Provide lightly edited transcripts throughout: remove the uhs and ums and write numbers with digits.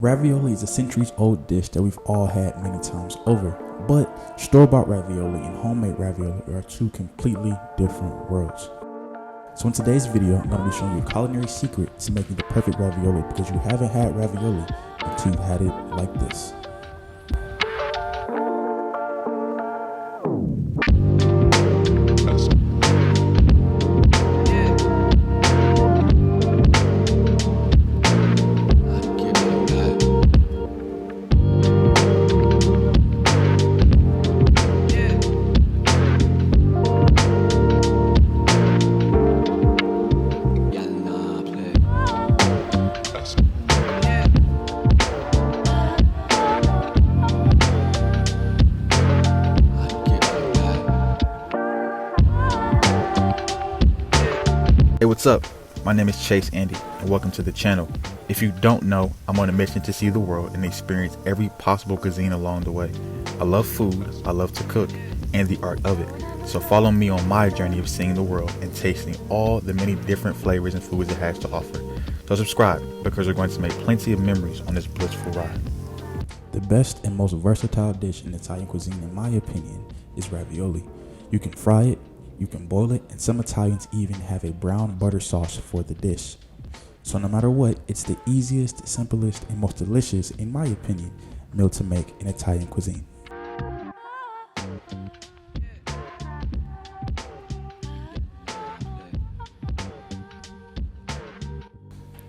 Ravioli is a centuries-old dish that we've all had many times over, but store-bought ravioli and homemade ravioli are two completely different worlds. So in today's video, I'm going to be showing you a culinary secret to making the perfect ravioli because you haven't had ravioli until you've had it like this. Hey, what's up? My name is Chase Andy and welcome to the channel. If you don't know, I'm on a mission to see the world and experience every possible cuisine along the way. I love food, I love to cook, and the art of it. So follow me on my journey of seeing the world and tasting all the many different flavors and foods it has to offer. So subscribe because we're going to make plenty of memories on this blissful ride. The best and most versatile dish in Italian cuisine, in my opinion, is ravioli. You can fry it, you can boil it, and some Italians even have a brown butter sauce for the dish. So no matter what, it's the easiest, simplest, and most delicious, in my opinion, meal to make in Italian cuisine.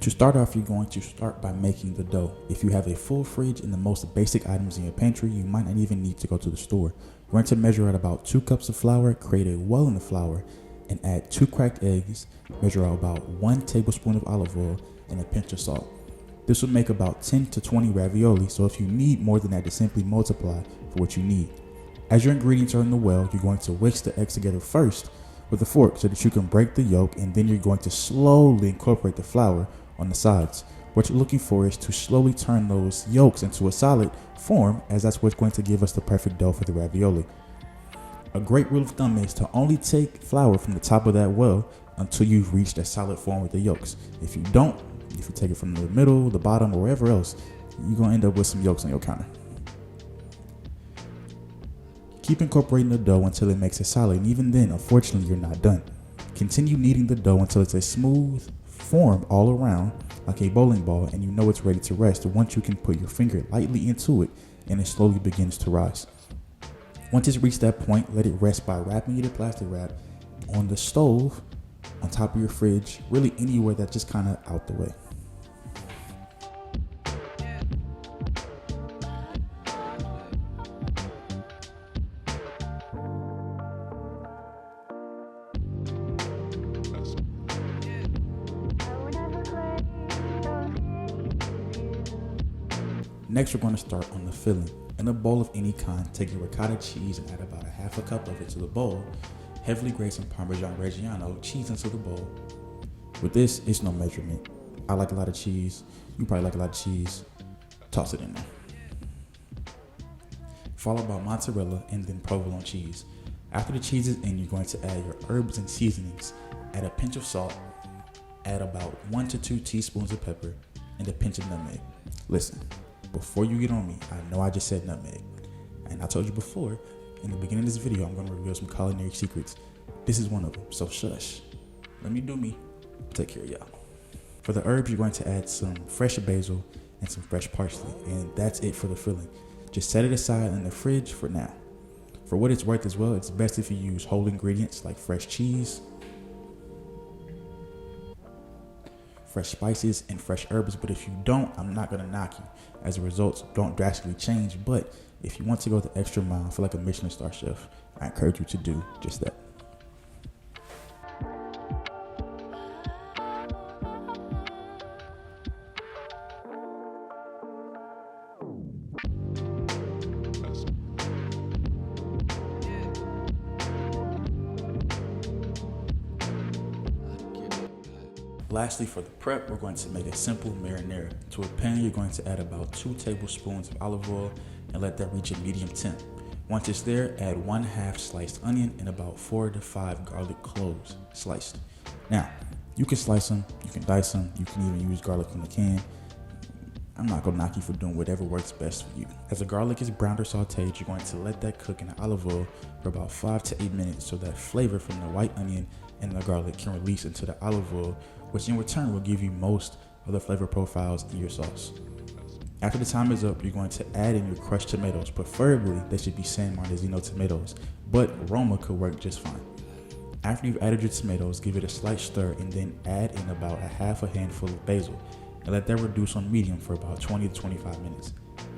To start off, you're going to start by making the dough. If you have a full fridge and the most basic items in your pantry, you might not even need to go to the store. You're going to measure out about 2 cups of flour, create a well in the flour, and add 2 cracked eggs, measure out about 1 tablespoon of olive oil, and a pinch of salt. This will make about 10 to 20 ravioli, so if you need more than that, just simply multiply for what you need. As your ingredients are in the well, you're going to whisk the eggs together first with a fork so that you can break the yolk, and then you're going to slowly incorporate the flour on the sides. What you're looking for is to slowly turn those yolks into a solid form, as that's what's going to give us the perfect dough for the ravioli. A great rule of thumb is to only take flour from the top of that well until you've reached a solid form with the yolks. If you don't, if you take it from the middle, the bottom, or wherever else, you're going to end up with some yolks on your counter. Keep incorporating the dough until it makes it solid, and even then, unfortunately, you're not done. Continue kneading the dough until it's a smooth form all around like a bowling ball, and you know it's ready to rest once you can put your finger lightly into it and it slowly begins to rise. Once it's reached that point, let it rest by wrapping it in plastic wrap on the stove, on top of your fridge, really anywhere that's just kind of out the way. Next, we're going to start on the filling. In a bowl of any kind, take your ricotta cheese and add about a half a cup of it to the bowl. Heavily grate some Parmesan Reggiano cheese into the bowl. With this, it's no measurement. I like a lot of cheese. You probably like a lot of cheese. Toss it in there. Followed by mozzarella and then provolone cheese. After the cheese is in, you're going to add your herbs and seasonings. Add a pinch of salt. Add about 1 to 2 teaspoons of pepper and a pinch of nutmeg. Listen. Before you get on me, I know I just said nutmeg. And I told you before, in the beginning of this video, I'm going to reveal some culinary secrets. This is one of them, so shush. Let me do me. Take care of y'all. For the herbs, you're going to add some fresh basil and some fresh parsley. And that's it for the filling. Just set it aside in the fridge for now. For what it's worth as well, it's best if you use whole ingredients like fresh cheese, fresh spices, and fresh herbs. But if you don't, I'm not going to knock you, as the results don't drastically change. But if you want to go the extra mile, feel like a Michelin star chef, I encourage you to do just that. Lastly, for the prep, we're going to make a simple marinara. To a pan, you're going to add about 2 tablespoons of olive oil and let that reach a medium temp. Once it's there, add 1/2 sliced onion and about 4 to 5 garlic cloves sliced. Now, you can slice them, you can dice them, you can even use garlic from the can. I'm not gonna knock you for doing whatever works best for you. As the garlic is browned or sauteed, you're going to let that cook in the olive oil for about 5 to 8 minutes so that flavor from the white onion and the garlic can release into the olive oil, which in return will give you most of the flavor profiles in your sauce. After the time is up, you're going to add in your crushed tomatoes. Preferably, they should be San Marzano tomatoes, but Roma could work just fine. After you've added your tomatoes, give it a slight stir and then add in about a half a handful of basil and let that reduce on medium for about 20 to 25 minutes.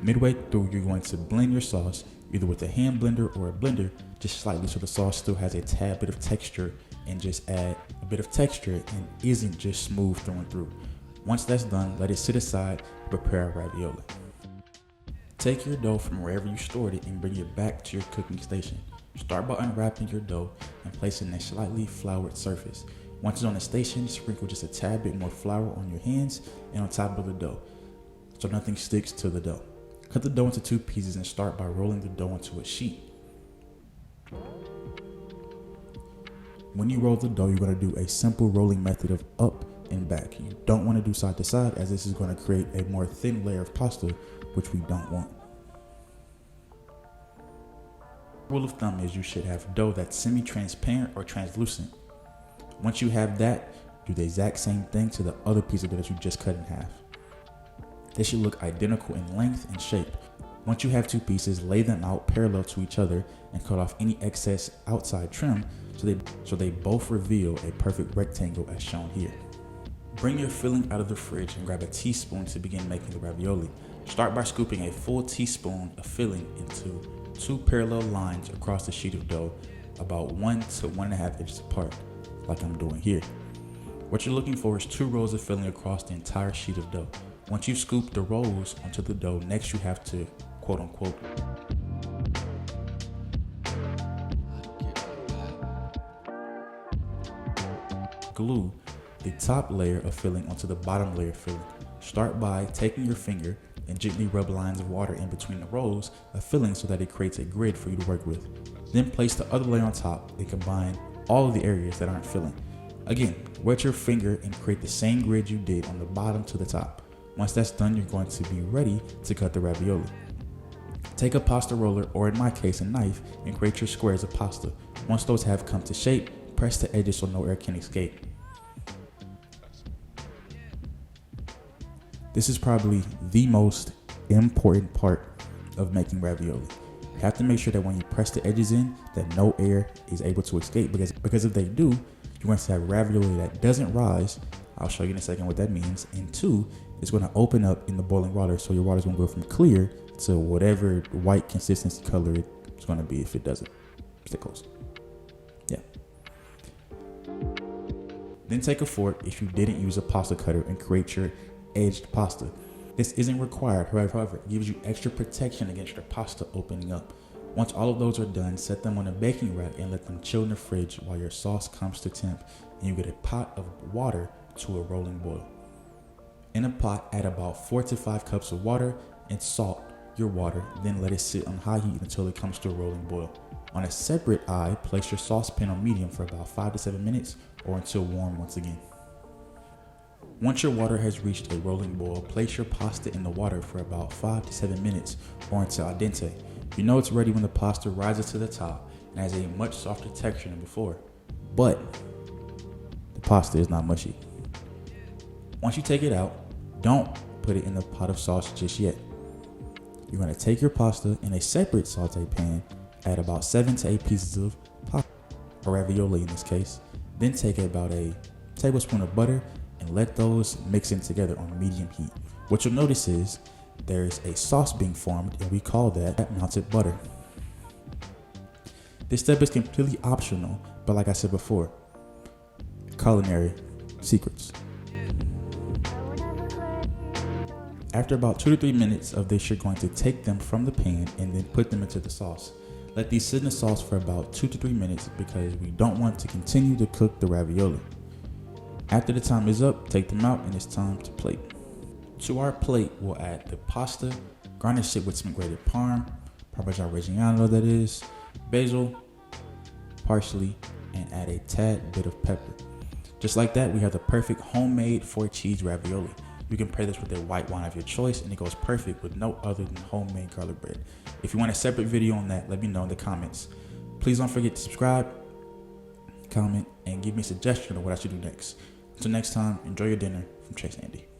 Midway through, you're going to blend your sauce either with a hand blender or a blender, just slightly so the sauce still has a tad bit of texture, and just add a bit of texture and isn't just smooth through and through. Once that's done, let it sit aside and prepare a ravioli. Take your dough from wherever you stored it and bring it back to your cooking station. Start by unwrapping your dough and place it in a slightly floured surface. Once it's on the station, sprinkle just a tad bit more flour on your hands and on top of the dough so nothing sticks to the dough. Cut the dough into 2 pieces and start by rolling the dough into a sheet. When you roll the dough, you're going to do a simple rolling method of up and back. You don't want to do side to side, as this is going to create a more thin layer of pasta, which we don't want. Rule of thumb is you should have dough that's semi-transparent or translucent. Once you have that, do the exact same thing to the other piece of dough that you just cut in half. They should look identical in length and shape. Once you have 2 pieces, lay them out parallel to each other and cut off any excess outside trim so they both reveal a perfect rectangle as shown here. Bring your filling out of the fridge and grab a teaspoon to begin making the ravioli. Start by scooping a full teaspoon of filling into 2 parallel lines across the sheet of dough, about 1 to 1.5 inches apart, like I'm doing here. What you're looking for is 2 rows of filling across the entire sheet of dough. Once you scoop the rolls onto the dough, next you have to, quote unquote, glue the top layer of filling onto the bottom layer of filling. Start by taking your finger and gently rub lines of water in between the rows of filling so that it creates a grid for you to work with. Then place the other layer on top and combine all of the areas that aren't filling. Again, wet your finger and create the same grid you did on the bottom to the top. Once that's done, you're going to be ready to cut the ravioli. Take a pasta roller, or in my case, a knife, and create your squares of pasta. Once those have come to shape, press the edges so no air can escape. This is probably the most important part of making ravioli. You have to make sure that when you press the edges in, that no air is able to escape, because if they do, you're going to have ravioli that doesn't rise. I'll show you in a second what that means. And 2, it's going to open up in the boiling water, so your water is going to go from clear to whatever white consistency color it's going to be if it doesn't. Stay close. Yeah. Then take a fork, if you didn't use a pasta cutter, and create your edged pasta. This isn't required, however, it gives you extra protection against your pasta opening up. Once all of those are done, set them on a baking rack and let them chill in the fridge while your sauce comes to temp and you get a pot of water to a rolling boil. In a pot, add about 4 to 5 cups of water and salt your water, then let it sit on high heat until it comes to a rolling boil. On a separate eye, place your saucepan on medium for about 5 to 7 minutes or until warm once again. Once your water has reached a rolling boil, place your pasta in the water for about 5 to 7 minutes or until al dente. You know it's ready when the pasta rises to the top and has a much softer texture than before, but the pasta is not mushy. Once you take it out, don't put it in the pot of sauce just yet. You're going to take your pasta in a separate saute pan, add about 7 to 8 pieces of pasta, or ravioli in this case, then take about a tablespoon of butter and let those mix in together on medium heat. What you'll notice is there's a sauce being formed, and we call that melted butter. This step is completely optional, but like I said before, culinary secrets. After about 2 to 3 minutes of this, you're going to take them from the pan and then put them into the sauce. Let these sit in the sauce for about 2 to 3 minutes because we don't want to continue to cook the ravioli. After the time is up, take them out and it's time to plate. To our plate, we'll add the pasta, garnish it with some grated Parmesan Reggiano that is, basil, parsley, and add a tad bit of pepper. Just like that, we have the perfect homemade 4 cheese ravioli. You can pair this with a white wine of your choice, and it goes perfect with no other than homemade garlic bread. If you want a separate video on that, let me know in the comments. Please don't forget to subscribe, comment, and give me a suggestion of what I should do next. Until next time, enjoy your dinner. From Chase Andy.